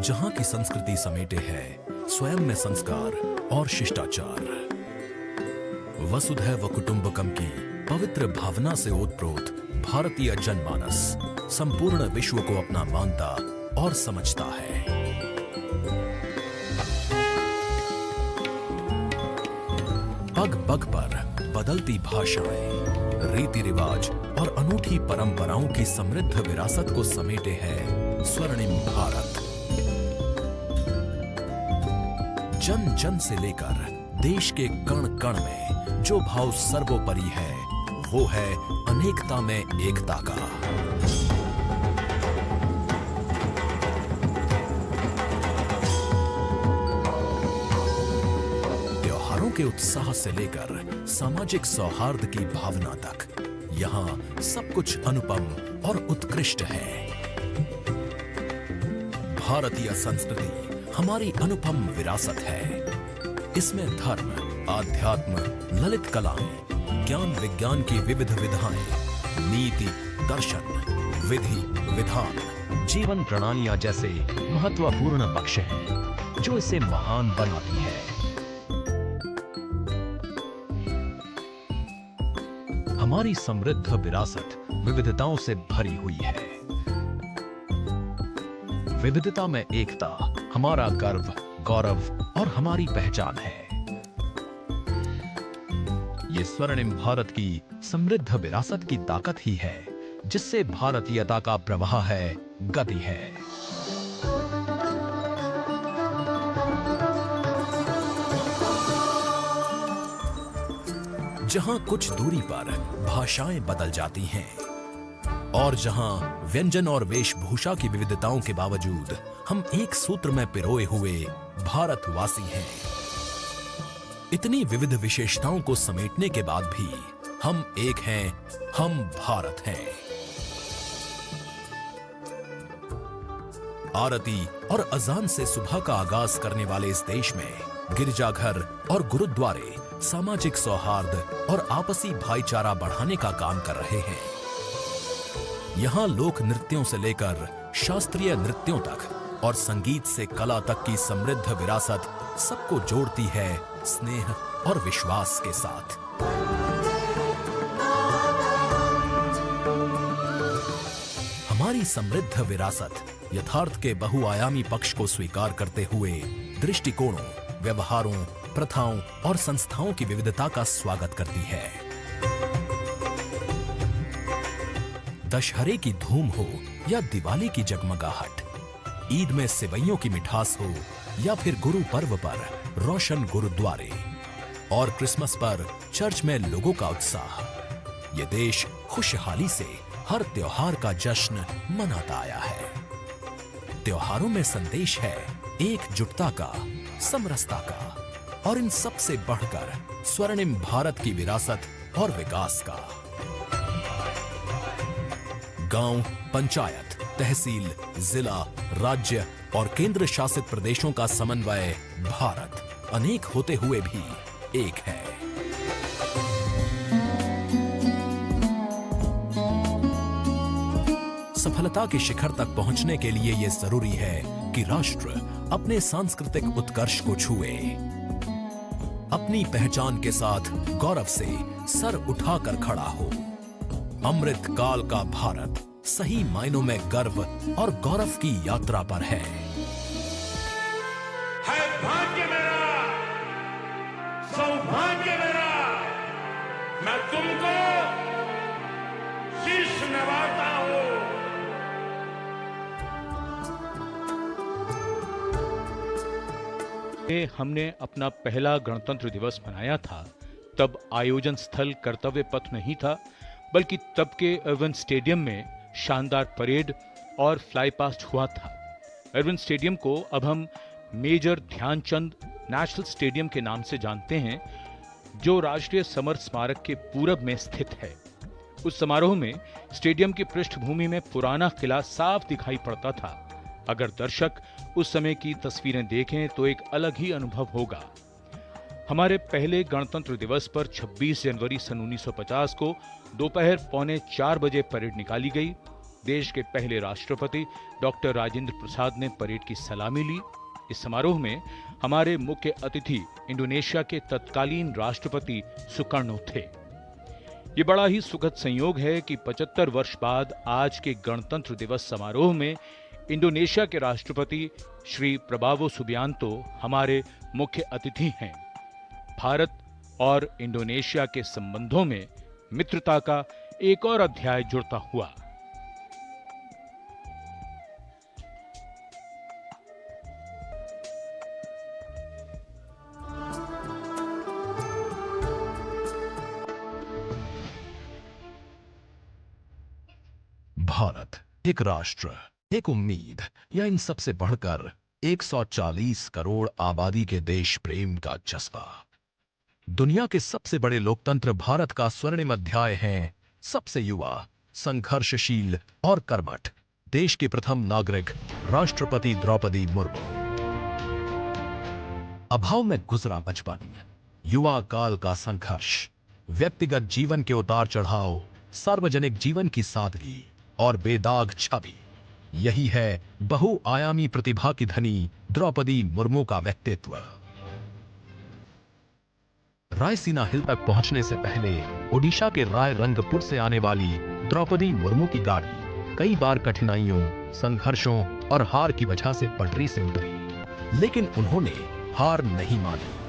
जहां की संस्कृति समेटे है स्वयं में संस्कार और शिष्टाचार। वसुधैव कुटुंबकम की पवित्र भावना से ओतप्रोत भारतीय जनमानस संपूर्ण विश्व को अपना मानता और समझता है। पग पग पर बदलती भाषाएं, रीति रिवाज और अनूठी परंपराओं की समृद्ध विरासत को समेटे है स्वर्णिम भारत। जन जन से लेकर देश के कण कण में जो भाव सर्वोपरि है वो है अनेकता में एकता का। त्योहारों के उत्साह से लेकर सामाजिक सौहार्द की भावना तक यहाँ सब कुछ अनुपम और उत्कृष्ट है। भारतीय संस्कृति हमारी अनुपम विरासत है। इसमें धर्म, आध्यात्म, ललित कलाएं, ज्ञान विज्ञान की विविध विधाएं, नीति, दर्शन, विधि, विधान, जीवन प्रणालियां जैसे महत्वपूर्ण पक्ष हैं जो इसे महान बनाती है। हमारी समृद्ध विरासत विविधताओं से भरी हुई है। विविधता में एकता हमारा गर्व, गौरव और हमारी पहचान है। ये स्वर्णिम भारत की समृद्ध विरासत की ताकत ही है जिससे भारतीयता का प्रवाह है, गति है। जहां कुछ दूरी पर भाषाएं बदल जाती हैं और जहां व्यंजन और वेशभूषा की विविधताओं के बावजूद हम एक सूत्र में पिरोए हुए भारतवासी हैं। इतनी विविध विशेषताओं को समेटने के बाद भी हम एक हैं, हम भारत हैं। आरती और अजान से सुबह का आगाज करने वाले इस देश में गिरजाघर और गुरुद्वारे सामाजिक सौहार्द और आपसी भाईचारा बढ़ाने का काम कर रहे हैं। यहाँ लोक नृत्यों से लेकर शास्त्रीय नृत्यों तक और संगीत से कला तक की समृद्ध विरासत सबको जोड़ती है स्नेह और विश्वास के साथ। हमारी समृद्ध विरासत यथार्थ के बहुआयामी पक्ष को स्वीकार करते हुए दृष्टिकोणों, व्यवहारों, प्रथाओं और संस्थाओं की विविधता का स्वागत करती है। दशहरे की धूम हो या दिवाली की जगमगाहट, ईद में सेवइयों की मिठास हो या फिर गुरु पर्व पर रोशन गुरुद्वारे और क्रिसमस पर चर्च में लोगों का उत्साह, ये देश खुशहाली से हर त्योहार का जश्न मनाता आया है। त्योहारों में संदेश है एकजुटता का, समरसता का और इन सब से बढ़कर स्वर्णिम भारत की विरासत और विकास का। गांव, पंचायत, तहसील, जिला, राज्य और केंद्र शासित प्रदेशों का समन्वय भारत अनेक होते हुए भी एक है। सफलता के शिखर तक पहुंचने के लिए यह जरूरी है कि राष्ट्र अपने सांस्कृतिक उत्कर्ष को छुए, अपनी पहचान के साथ गौरव से सर उठाकर खड़ा हो। अमृत काल का भारत सही मायनों में गर्व और गौरव की यात्रा पर है। भाग्य मेरा, सौभाग्य मेरा, मैं तुमको शीश नवाता हूं। हमने अपना पहला गणतंत्र दिवस मनाया था, तब आयोजन स्थल कर्तव्य पथ नहीं था, बल्कि तब के अर्बन स्टेडियम में शानदार परेड और फ्लाई पास्ट हुआ था। अर्बन स्टेडियम को अब हम मेजर ध्यानचंद नेशनल स्टेडियम के नाम से जानते हैं, जो राष्ट्रीय समर स्मारक के पूरब में स्थित है। उस समारोह में स्टेडियम की पृष्ठभूमि में पुराना किला साफ दिखाई पड़ता था। अगर दर्शक उस समय की तस्वीरें देखें तो एक अलग ही अनुभव होगा। हमारे पहले गणतंत्र दिवस पर 26 जनवरी सन 1950 को दोपहर 3:45 बजे परेड निकाली गई देश के पहले राष्ट्रपति डॉक्टर राजेंद्र प्रसाद ने परेड की सलामी ली। इस समारोह में हमारे मुख्य अतिथि इंडोनेशिया के तत्कालीन राष्ट्रपति सुकर्णो थे। ये बड़ा ही सुखद संयोग है कि 75 वर्ष बाद आज के गणतंत्र दिवस समारोह में इंडोनेशिया के राष्ट्रपति श्री प्रबावो सुबियांतो हमारे मुख्य अतिथि हैं। भारत और इंडोनेशिया के संबंधों में मित्रता का एक और अध्याय जुड़ता हुआ। भारत एक राष्ट्र, एक उम्मीद, या इन सबसे बढ़कर 140 करोड़ आबादी के देश प्रेम का जज्बा। दुनिया के सबसे बड़े लोकतंत्र भारत का स्वर्णिम अध्याय है। सबसे युवा, संघर्षशील और कर्मठ देश के प्रथम नागरिक राष्ट्रपति द्रौपदी मुर्मू। अभाव में गुजरा बचपन, युवा काल का संघर्ष, व्यक्तिगत जीवन के उतार चढ़ाव, सार्वजनिक जीवन की सादगी और बेदाग छवि, यही है बहुआयामी प्रतिभा की धनी द्रौपदी मुर्मू का व्यक्तित्व। रायसीना हिल तक पहुंचने से पहले ओडिशा के रायरंगपुर से आने वाली द्रौपदी मुर्मू की गाड़ी कई बार कठिनाइयों, संघर्षों और हार की वजह से पटरी से उतरी, लेकिन उन्होंने हार नहीं मानी।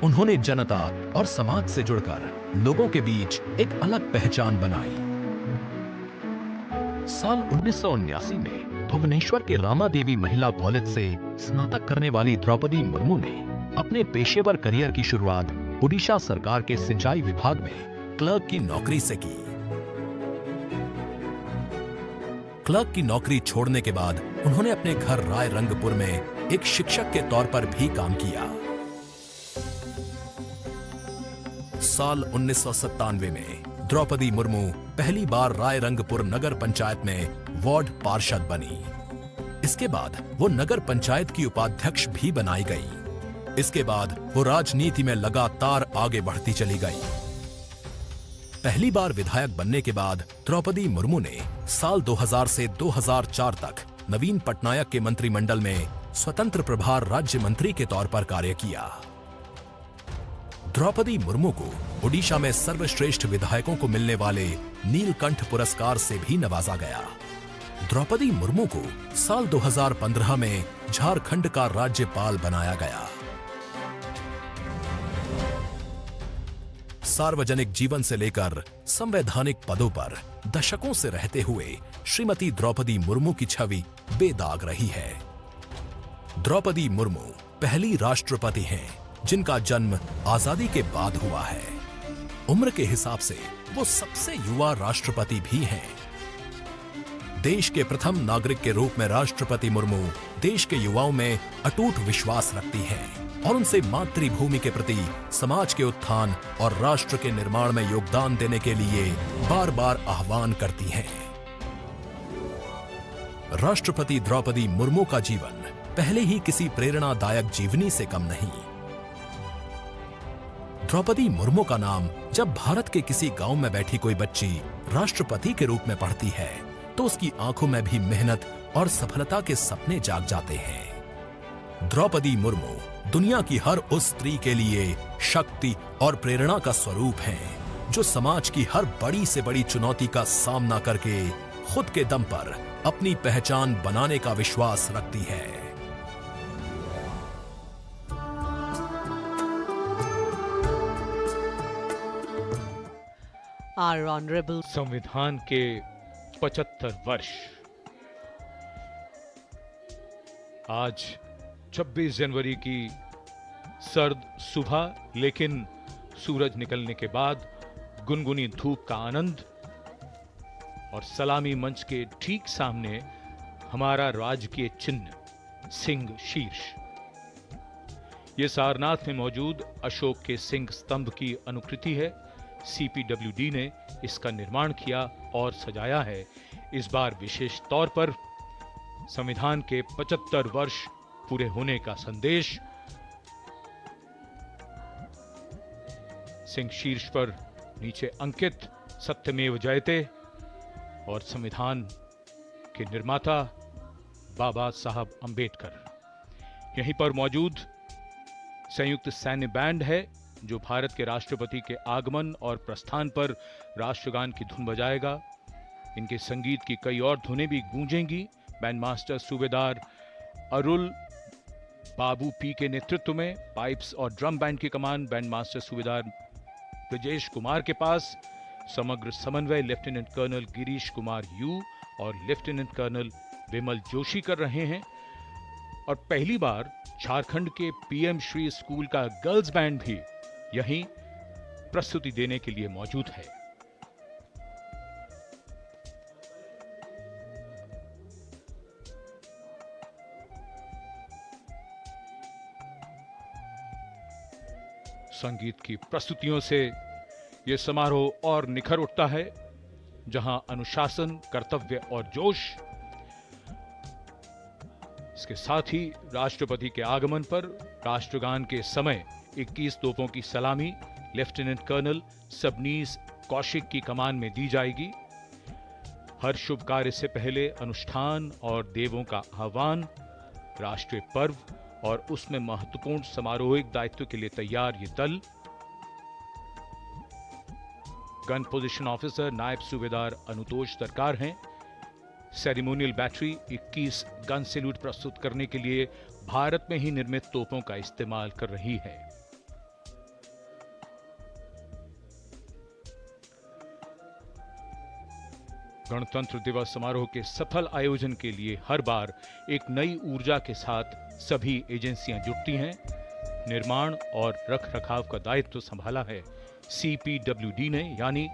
उन्होंने जनता और समाज से जुड़कर लोगों के बीच एक अलग पहचान बनाई। साल 1979 में भुवनेश्वर के रामा देवी महिला कॉलेज से स्नातक करने वाली द्रौपदी मुर्मू ने अपने पेशेवर करियर की शुरुआत ओडिशा सरकार के सिंचाई विभाग में क्लर्क की नौकरी से की। क्लर्क की नौकरी छोड़ने के बाद उन्होंने अपने घर रायरंगपुर में एक शिक्षक के तौर पर भी काम किया। साल 1997 में द्रौपदी मुर्मू पहली बार रायरंगपुर नगर पंचायत में वार्ड पार्षद बनी। इसके बाद वो नगर पंचायत की उपाध्यक्ष भी बनाई गई। इसके बाद वो राजनीति में लगातार आगे बढ़ती चली गई। पहली बार विधायक बनने के बाद द्रौपदी मुर्मू ने साल 2000 से 2004 तक नवीन पटनायक के मंत्रिमंडल में स्वतंत्र प्रभार राज्य मंत्री के तौर पर कार्य किया। द्रौपदी मुर्मू को ओडिशा में सर्वश्रेष्ठ विधायकों को मिलने वाले नीलकंठ पुरस्कार से भी नवाजा गया। द्रौपदी मुर्मू को साल 2015 में झारखंड का राज्यपाल बनाया गया। सार्वजनिक जीवन से लेकर संवैधानिक पदों पर दशकों से रहते हुए श्रीमती द्रौपदी मुर्मू की छवि बेदाग रही है। द्रौपदी मुर्मू पहली राष्ट्रपति हैं जिनका जन्म आजादी के बाद हुआ है। उम्र के हिसाब से वो सबसे युवा राष्ट्रपति भी हैं। देश के प्रथम नागरिक के रूप में राष्ट्रपति मुर्मू देश के युवाओं में अटूट विश्वास रखती हैं और उनसे मातृभूमि के प्रति, समाज के उत्थान और राष्ट्र के निर्माण में योगदान देने के लिए बार बार आह्वान करती हैं। राष्ट्रपति द्रौपदी मुर्मू का जीवन पहले ही किसी प्रेरणादायक जीवनी से कम नहीं। द्रौपदी मुर्मू का नाम जब भारत के किसी गांव में बैठी कोई बच्ची राष्ट्रपति के रूप में पढ़ती है तो उसकी आंखों में भी मेहनत और सफलता के सपने जाग जाते हैं। द्रौपदी मुर्मू दुनिया की हर उस स्त्री के लिए शक्ति और प्रेरणा का स्वरूप हैं, जो समाज की हर बड़ी से बड़ी चुनौती का सामना करके खुद के दम पर अपनी पहचान बनाने का विश्वास रखती है। Our honorable संविधान के 75 वर्ष। आज 26 जनवरी की सर्द सुबह, लेकिन सूरज निकलने के बाद गुनगुनी धूप का आनंद और सलामी मंच के ठीक सामने हमारा राजकीय चिन्ह सिंह शीर्ष। ये सारनाथ में मौजूद अशोक के सिंह स्तंभ की अनुकृति है। CPWD ने इसका निर्माण किया और सजाया है। इस बार विशेष तौर पर संविधान के 75 वर्ष पूरे होने का संदेश सिंह शीर्ष पर नीचे अंकित सत्यमेव जयते और संविधान के निर्माता बाबा साहब अंबेडकर। यहीं पर मौजूद संयुक्त सैन्य बैंड है जो भारत के राष्ट्रपति के आगमन और प्रस्थान पर राष्ट्रगान की धुन बजाएगा। इनके संगीत की कई और धुनें भी गूंजेंगी। बैंड मास्टर सूबेदार अरुल बाबू पी के नेतृत्व में पाइप्स और ड्रम बैंड की कमान बैंड मास्टर सूबेदार ब्रजेश कुमार के पास। समग्र समन्वय lieutenant colonel Girish Kumar U और लेफ्टिनेंट कर्नल विमल जोशी कर रहे हैं। और पहली बार झारखंड के पीएम श्री स्कूल का गर्ल्स बैंड भी यहीं प्रस्तुति देने के लिए मौजूद है। संगीत की प्रस्तुतियों से यह समारोह और निखर उठता है, जहां अनुशासन, कर्तव्य और जोश, इसके साथ ही राष्ट्रपति के आगमन पर राष्ट्रगान के समय 21 तोपों की सलामी लेफ्टिनेंट कर्नल सबनीस कौशिक की कमान में दी जाएगी। हर शुभ कार्य से पहले अनुष्ठान और देवों का आह्वान, राष्ट्रीय पर्व और उसमें महत्वपूर्ण समारोहिक दायित्व के लिए तैयार ये दल। गन पोजीशन ऑफिसर नायब सूबेदार अनुतोष सरकार हैं। सेरेमोनियल बैटरी 21 गन सैल्यूट प्रस्तुत करने के लिए भारत में ही निर्मित तोपों का इस्तेमाल कर रही है। गणतंत्र दिवस समारोह के सफल आयोजन के लिए हर बार एक नई ऊर्जा के साथ सभी एजेंसियां जुटती हैं। निर्माण और रखरखाव का दायित्व संभाला है CPWD ने, यानी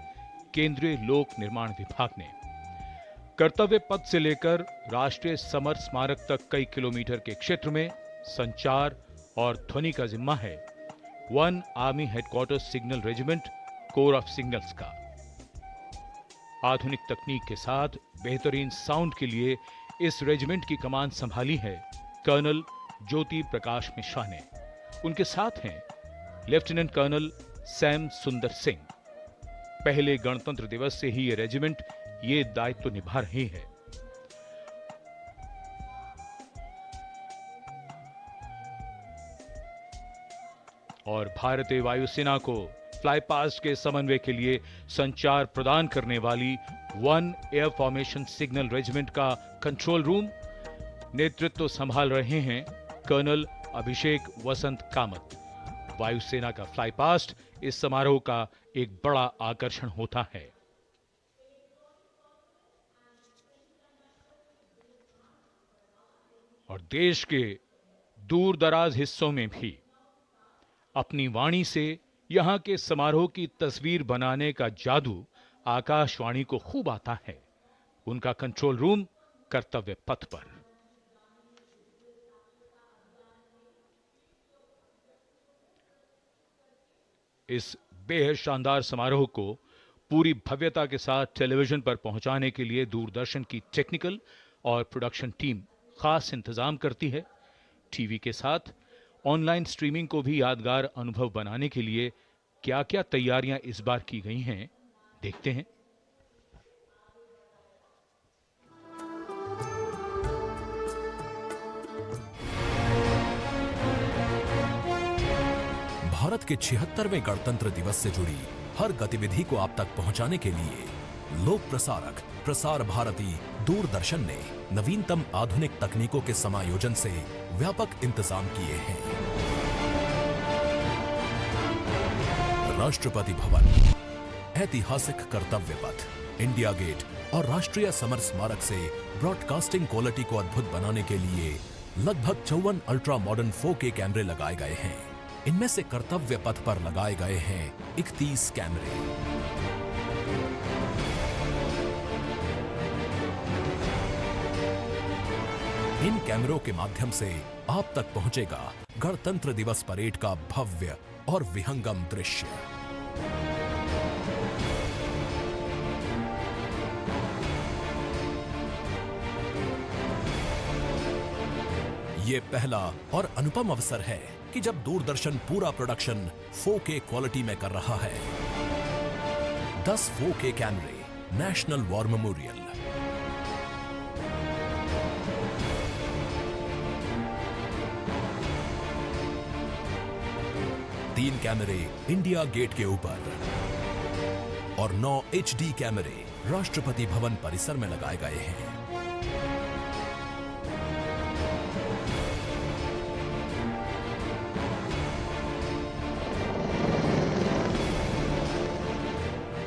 केंद्रीय लोक निर्माण विभाग ने। कर्तव्य पथ से लेकर राष्ट्रीय समर स्मारक तक कई किलोमीटर के क्षेत्र में संचार और ध्वनि का जिम्मा है 1 army headquarter signal regiment core of signals का। आधुनिक तकनीक के साथ बेहतरीन साउंड के लिए इस रेजिमेंट की कमान संभाली है कर्नल ज्योति प्रकाश मिश्रा ने। उनके साथ हैं लेफ्टिनेंट कर्नल सैम सुंदर सिंह। पहले गणतंत्र दिवस से ही ये रेजिमेंट ये दायित्व निभा रही है। और भारतीय वायुसेना को फ्लाई पास्ट के समन्वय के लिए संचार प्रदान करने वाली 1 एयर फॉर्मेशन सिग्नल रेजिमेंट का कंट्रोल रूम नेतृत्व संभाल रहे हैं कर्नल अभिषेक वसंत कामत। वायुसेना का फ्लाई पास्ट इस समारोह का एक बड़ा आकर्षण होता है। और देश के दूर दराज हिस्सों में भी अपनी वाणी से यहां के समारोह की तस्वीर बनाने का जादू आकाशवाणी को खूब आता है। उनका कंट्रोल रूम कर्तव्य पथ पर। इस बेहद शानदार समारोह को पूरी भव्यता के साथ टेलीविजन पर पहुंचाने के लिए दूरदर्शन की टेक्निकल और प्रोडक्शन टीम खास इंतजाम करती है। टीवी के साथ ऑनलाइन स्ट्रीमिंग को भी यादगार अनुभव बनाने के लिए क्या क्या तैयारियां इस बार की गई हैं, देखते हैं। भारत के 76वें गणतंत्र दिवस से जुड़ी हर गतिविधि को आप तक पहुंचाने के लिए लोक प्रसारक प्रसार भारती दूरदर्शन ने नवीनतम आधुनिक तकनीकों के समायोजन से व्यापक इंतजाम किए हैं। राष्ट्रपति भवन, ऐतिहासिक कर्तव्य पथ, इंडिया गेट और राष्ट्रीय समर स्मारक से ब्रॉडकास्टिंग क्वालिटी को अद्भुत बनाने के लिए लगभग 54 अल्ट्रा मॉडर्न 4K कैमरे लगाए गए हैं। इनमें से कर्तव्य पथ पर लगाए गए हैं 31 कैमरे। इन कैमरों के माध्यम से आप तक पहुंचेगा गणतंत्र दिवस परेड का भव्य और विहंगम दृश्य। ये पहला और अनुपम अवसर है कि जब दूरदर्शन पूरा प्रोडक्शन 4K क्वालिटी में कर रहा है। 10 4K कैमरे, नेशनल वॉर मेमोरियल। तीन कैमरे इंडिया गेट के ऊपर और 9 HD कैमरे राष्ट्रपति भवन परिसर में लगाए गए हैं।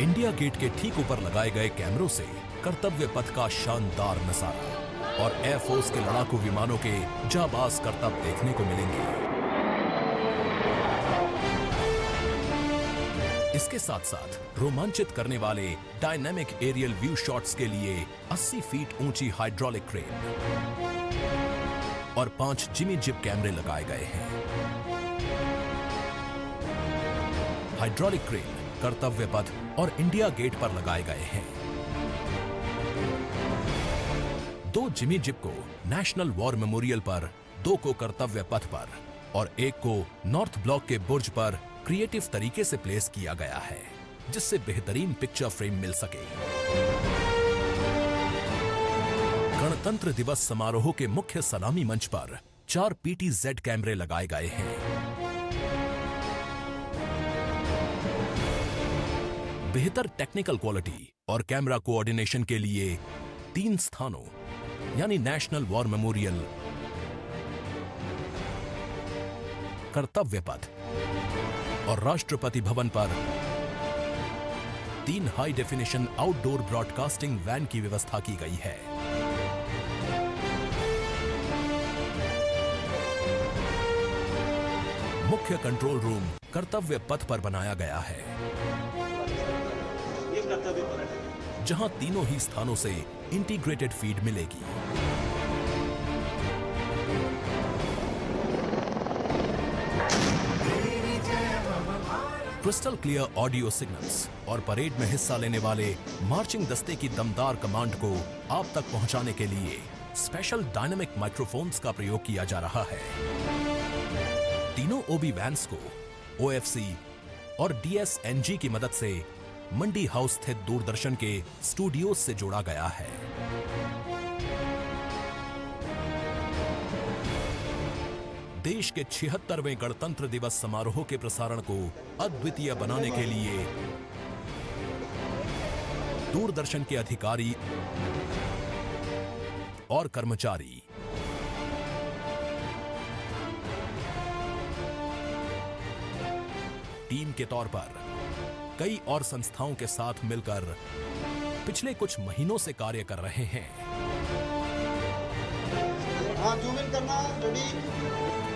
इंडिया गेट के ठीक ऊपर लगाए गए कैमरों से कर्तव्य पथ का शानदार नजारा और एयरफोर्स के लड़ाकू विमानों के जाबाज करतब देखने को मिलेंगे। इसके साथ साथ रोमांचित करने वाले डायनामिक एरियल व्यू शॉट्स के लिए 80 फीट ऊंची हाइड्रोलिक क्रेन और 5 जिमी जिप कैमरे लगाए गए हैं। हाइड्रोलिक क्रेन कर्तव्य पथ और इंडिया गेट पर लगाए गए हैं। 2 जिमी जिप को नेशनल वॉर मेमोरियल पर, 2 को कर्तव्य पथ पर और 1 को नॉर्थ ब्लॉक के बुर्ज पर क्रिएटिव तरीके से प्लेस किया गया है, जिससे बेहतरीन पिक्चर फ्रेम मिल सके। गणतंत्र दिवस समारोह के मुख्य सलामी मंच पर 4 PTZ कैमरे लगाए गए हैं। बेहतर टेक्निकल क्वालिटी और कैमरा कोऑर्डिनेशन के लिए 3 स्थानों यानी नेशनल वॉर मेमोरियल, कर्तव्य पथ और राष्ट्रपति भवन पर 3 high definition outdoor broadcasting van की व्यवस्था की गई है। मुख्य कंट्रोल रूम कर्तव्य पथ पर बनाया गया है, जहां तीनों ही स्थानों से इंटीग्रेटेड फीड मिलेगी। क्रिस्टल क्लियर ऑडियो सिग्नल्स और परेड में हिस्सा लेने वाले मार्चिंग दस्ते की दमदार कमांड को आप तक पहुंचाने के लिए स्पेशल डायनामिक माइक्रोफोन्स का प्रयोग किया जा रहा है। तीनों ओबी वैन्स को OFC और DSNG की मदद से मंडी हाउस स्थित दूरदर्शन के स्टूडियोज से जोड़ा गया है। देश के 76वें गणतंत्र दिवस समारोह के प्रसारण को अद्वितीय बनाने के लिए दूरदर्शन के अधिकारी और कर्मचारी टीम के तौर पर कई और संस्थाओं के साथ मिलकर पिछले कुछ महीनों से कार्य कर रहे हैं। हाँ, जूम इन करना, रेडी।